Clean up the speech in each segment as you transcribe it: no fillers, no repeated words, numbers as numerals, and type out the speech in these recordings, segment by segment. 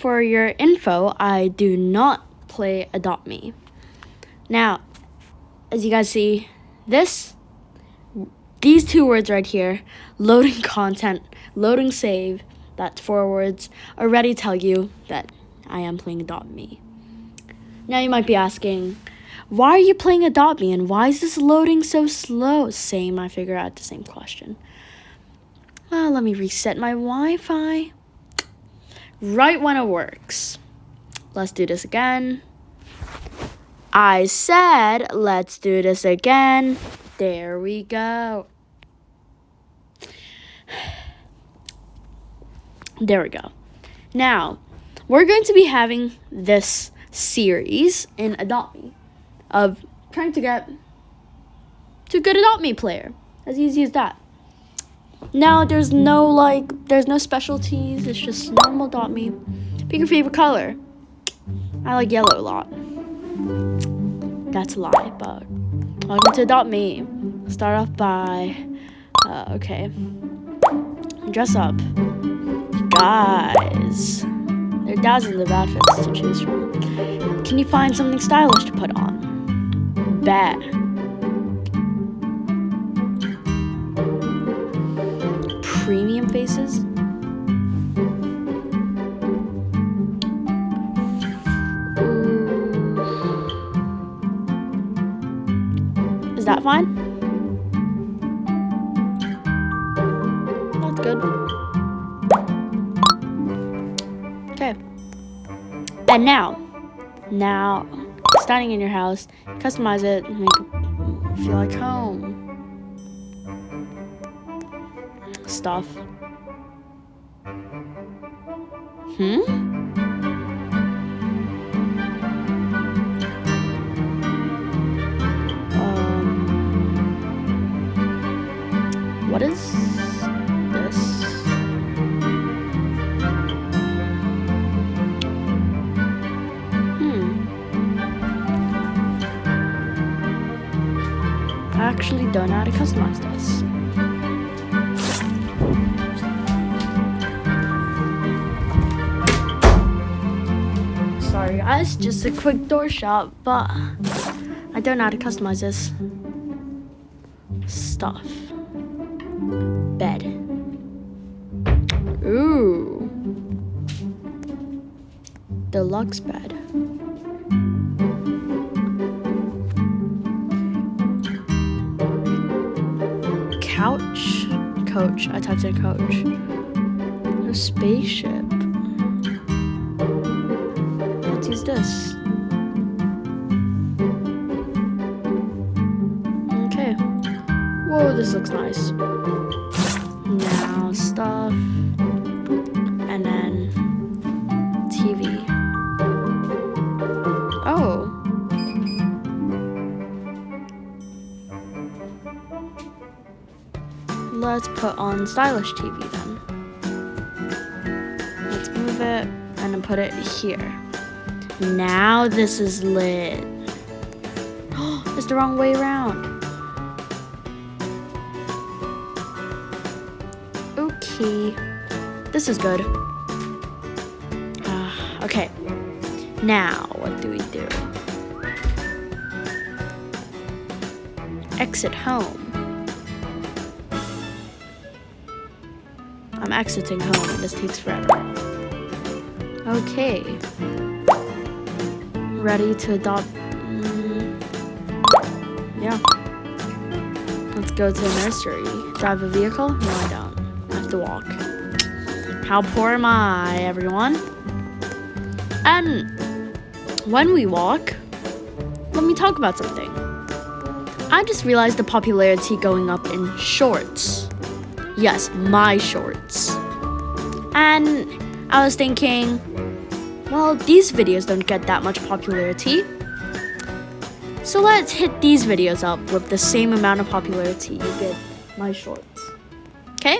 for your info, I do not play Adopt Me. Now, as you guys see, these two words right here, loading content, loading save, that's 4 words, already tell you that I am playing Adopt Me. Now you might be asking, why are you playing Adopt Me and why is this loading so slow? Same, I figure out the same question. Well, let me reset my Wi-Fi. Right when it works. Let's do this again. I said, let's do this again. There we go. There we go. Now, we're going to be having this series in Adopt Me of trying to get to a good Adopt Me player. As easy as that. Now, there's no specialties. It's just normal Adopt Me. Pick your favorite color. I like yellow a lot. That's a lie, but welcome to Adopt Me. Start off by, okay. Dress up. Guys, there are dozens of outfits to choose from. Can you find something stylish to put on? Bet. Premium faces? Is that fine? That's good. Okay. And now, standing in your house, customize it, make it feel like home. Stuff. What is this? I actually don't know how to customize this. Sorry guys, just a quick door shop, but I don't know how to customize this stuff. Bed. Ooh. Deluxe bed. Couch. Coach. I typed in coach. A spaceship. Let's use this. Okay. Whoa, this looks nice. Now stuff. And then TV. Oh. Let's put on stylish TV then. Let's move it and then put it here. Now this is lit. It's the wrong way around. Okay. This is good. Okay. Now, what do we do? Exit home. I'm exiting home. This takes forever. Okay. Ready to adopt. Yeah. Let's go to the nursery. Drive a vehicle? No, I don't. I have to walk. How poor am I, everyone? And when we walk, let me talk about something. I just realized the popularity going up in shorts. Yes, my shorts. And I was thinking, well, these videos don't get that much popularity. So let's hit these videos up with the same amount of popularity you get my shorts. Okay?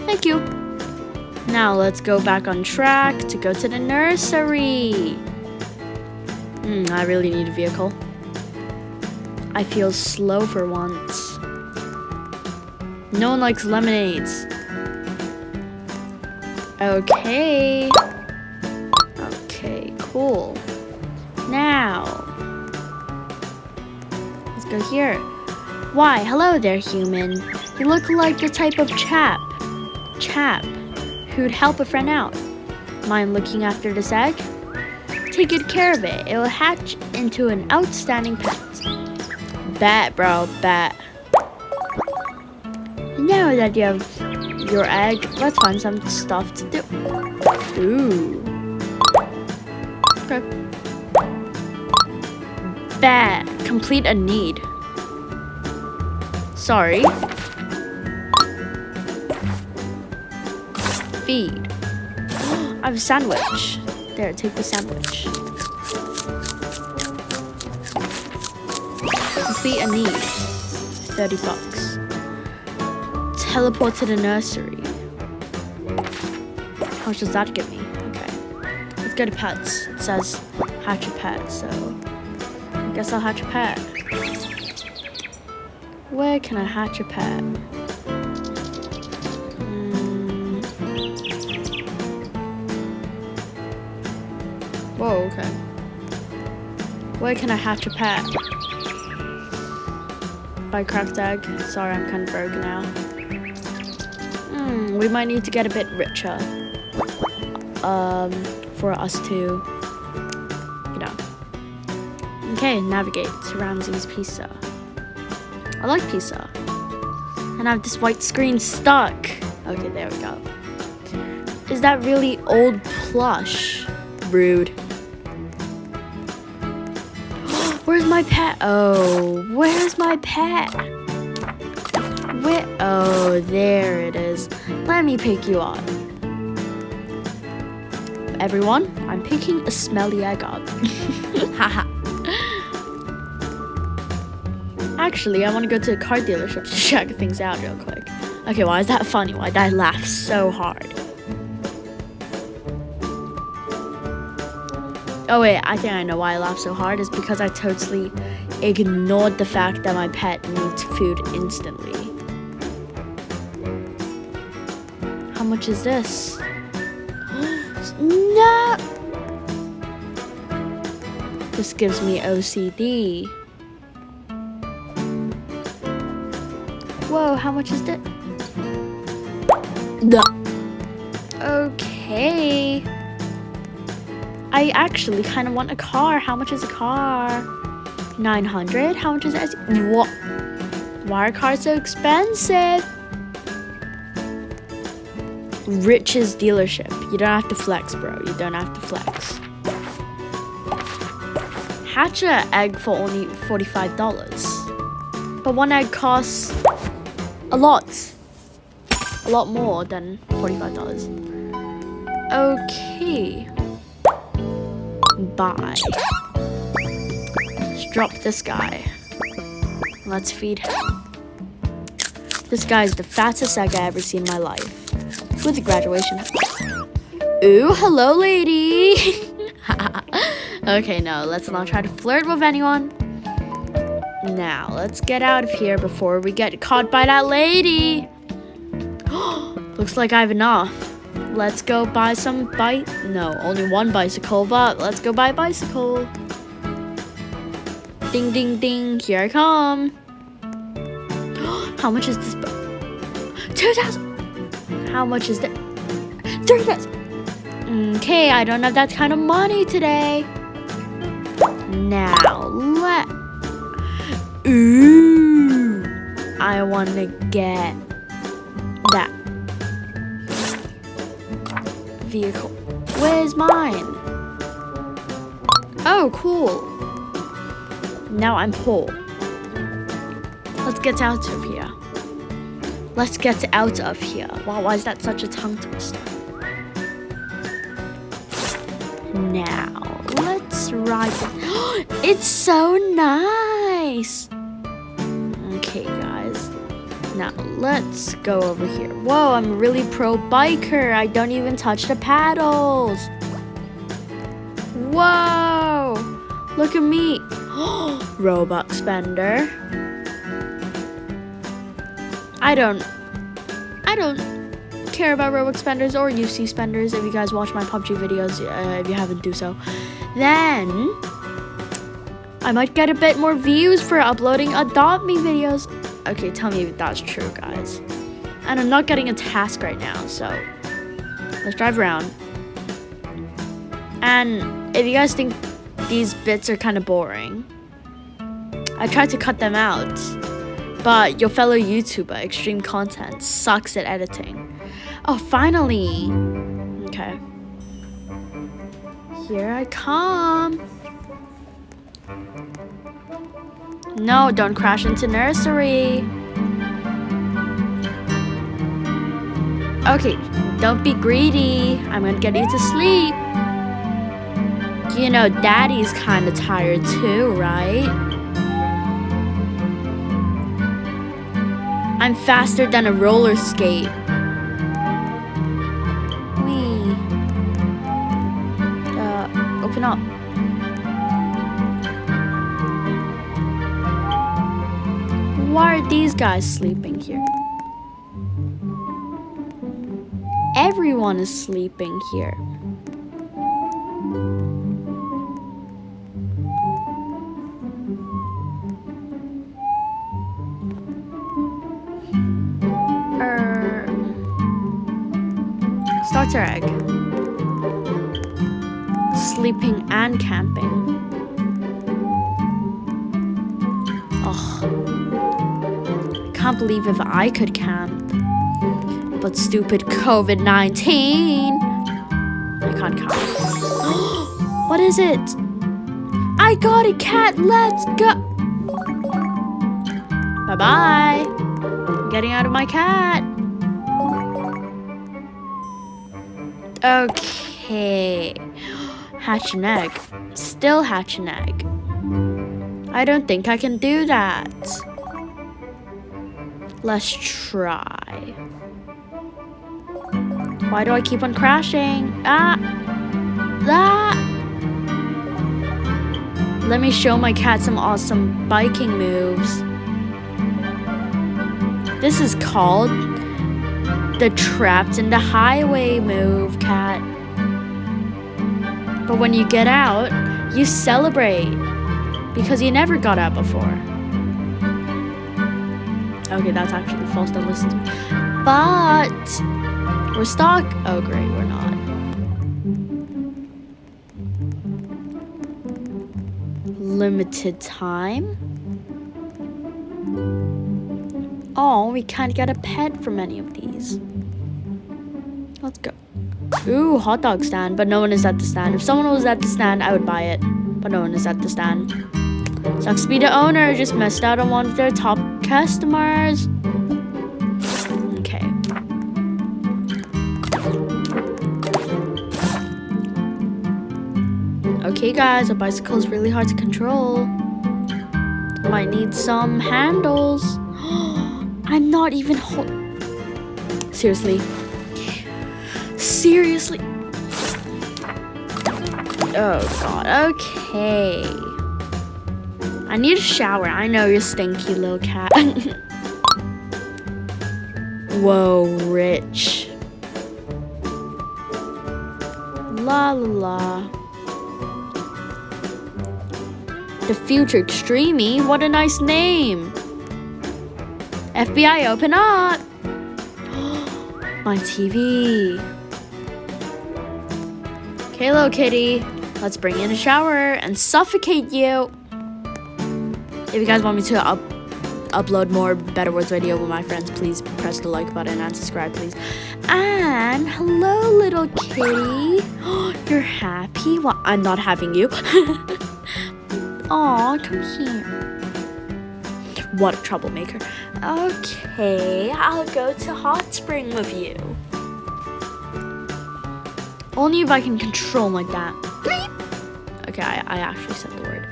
Thank you. Now let's go back on track to go to the nursery. I really need a vehicle. I feel slow for once. No one likes lemonades. Okay. cool. Now, let's go here. Why, hello there, human. You look like the type of chap who'd help a friend out. Mind looking after this egg? Take good care of it. It will hatch into an outstanding pet. Bet, bro, bet. Now that you have your egg, let's find some stuff to do. Ooh. Okay. Bet. Complete a need. Sorry. Feed. I have a sandwich. There, take the sandwich. Complete a need. $30. Teleport to the nursery. How much does that give me? Okay. Let's go to pets. It says hatch a pet, so I guess I'll hatch a pet. Where can I hatch a pet? Whoa, okay. Where can I hatch a pet? Buy cracked egg. Sorry, I'm kind of broke now. We might need to get a bit richer. For us to, you know. Okay, navigate to Ramsey's Pizza. I like pizza. And I have this white screen stuck. Okay, there we go. Is that really old plush? Rude. Where's my pet? Oh, where's my pet? Where? Oh, there it is. Let me pick you up. Everyone, I'm picking a smelly egg up. Haha. Actually, I want to go to a car dealership to check things out real quick. Okay, why is that funny? Why did I laugh so hard? Oh wait, I think I know why I laughed so hard. Is because I totally ignored the fact that my pet needs food instantly. How much is this? No! This gives me OCD. Whoa, how much is that? No. Okay. I actually kind of want a car. How much is a car? 900? How much is it? What? Why are cars so expensive? Rich's dealership. You don't have to flex, bro. You don't have to flex. Hatch an egg for only $45. But one egg costs a lot more than $45. Okay. Bye. Let's drop this guy. Let's feed him. This guy is the fattest egg I ever seen in my life. With a graduation. Ooh, hello, lady. Okay, no, let's not try to flirt with anyone. Now, let's get out of here before we get caught by that lady. Looks like I have enough. Let's go buy some no, only one bicycle, but let's go buy a bicycle. Ding, ding, ding, here I come. How much is this? 2,000. How much is that? 3,000. Okay, I don't have that kind of money today. Now, ooh, I want to get that vehicle. Where's mine? Oh, cool. Now I'm poor. Let's get out of here. Let's get out of here. Wow, why is that such a tongue twister? Now, let's ride it. It's so nice. Okay, guys. Now, let's go over here. Whoa, I'm a really pro biker. I don't even touch the paddles. Whoa, look at me. Robux spender. I don't care about Robux spenders or UC spenders, if you guys watch my PUBG videos, if you haven't do so, then I might get a bit more views for uploading Adopt Me videos. Okay, tell me if that's true, guys. And I'm not getting a task right now, so let's drive around. And if you guys think these bits are kind of boring, I tried to cut them out, but your fellow YouTuber, Extreme Content, sucks at editing. Oh, finally! Okay. Here I come. No, don't crash into nursery. Okay, don't be greedy. I'm gonna get you to sleep. You know, Daddy's kind of tired too, right? I'm faster than a roller skate. Wee. Open up. Why are these guys sleeping here? Everyone is sleeping here. Starter egg. Sleeping and camping. Can't believe if I could camp, but stupid COVID-19, I can't camp. What is it? I got a cat. Let's go. Bye-bye. I'm getting out of my cat. Okay. Hatch an egg. Still hatch an egg. I don't think I can do that. Let's try. Why do I keep on crashing? Let me show my cat some awesome biking moves. This is called the trapped in the highway move, cat. But when you get out, you celebrate because you never got out before. Okay, that's actually false. Don't listen to me. But we're stuck. Oh, great, we're not. Limited time. Oh, we can't get a pet from any of these. Let's go. Ooh, hot dog stand, but no one is at the stand. If someone was at the stand, I would buy it, but no one is at the stand. Sucks to be the owner, just missed out on one of their top customers. Okay. Okay, guys, a bicycle is really hard to control. Might need some handles. I'm not even Seriously. Seriously. Oh, God. Okay. I need a shower. I know you're stinky little cat. Whoa, rich. La la la. The Future Extremey? What a nice name. FBI, open up. My TV. Okay, little kitty. Let's bring in a shower and suffocate you. If you guys want me to upload more Better Words video with my friends, please press the like button and subscribe, please. And hello, little kitty. You're happy? Well, I'm not having you. Aw, come here. What a troublemaker. Okay, I'll go to hot spring with you. Only if I can control like that. Bleep. Okay, I actually said the word.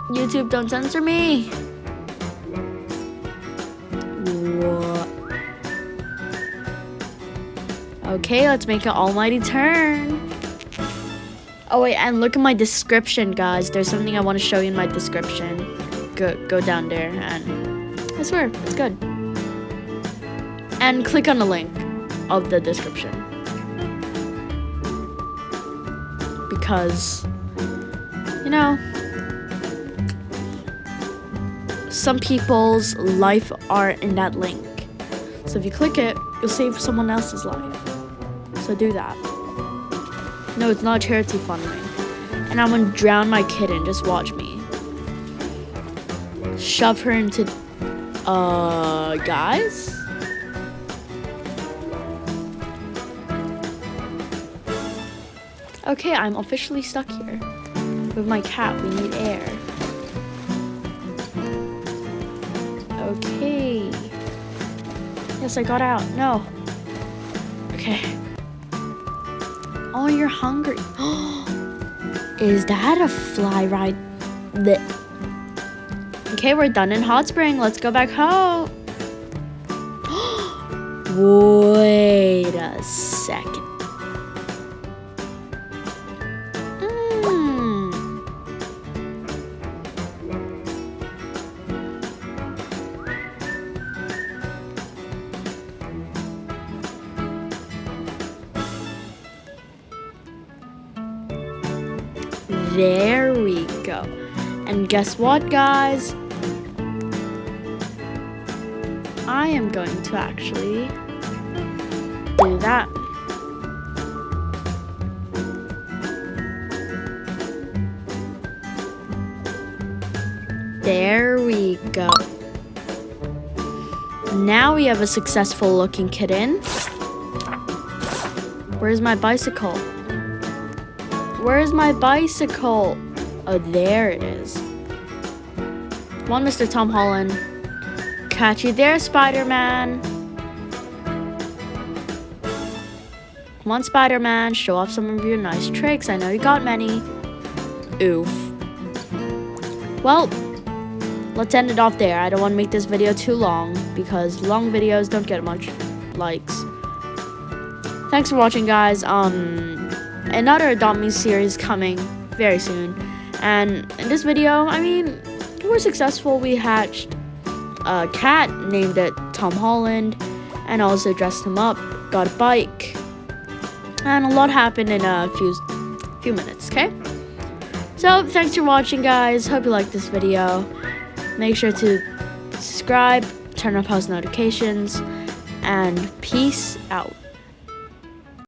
YouTube, don't censor me. What? Okay, let's make an almighty turn. Oh wait, and look at my description, guys. There's something I want to show you in my description. Go down there, and I swear, it's good. And click on the link. of the description. Because, you know, some people's life are in that link. So if you click it, you'll save someone else's life. So do that. No, it's not charity funding. And I'm gonna drown my kitten. Just watch me. Shove her into... guys? Okay, I'm officially stuck here. With my cat, we need air. Okay. Yes, I got out. No. Okay. Oh, you're hungry. Is that a fly ride? Okay, we're done in Hot Spring. Let's go back home. Wait a second. There we go. And guess what, guys? I am going to actually do that. There we go. Now we have a successful looking kitten. Where's my bicycle? Where's my bicycle? Oh, there it is. Come on, Mr. Tom Holland. Catch you there, Spider-Man. Come on, Spider-Man. Show off some of your nice tricks. I know you got many. Oof. Well, let's end it off there. I don't want to make this video too long because long videos don't get much likes. Thanks for watching, guys. Another Adopt Me series coming very soon. And in this video, I mean, we're successful. We hatched a cat, named it Tom Holland, and also dressed him up, got a bike, and a lot happened in a few minutes, okay? So, thanks for watching, guys. Hope you liked this video. Make sure to subscribe, turn on post notifications, and peace out.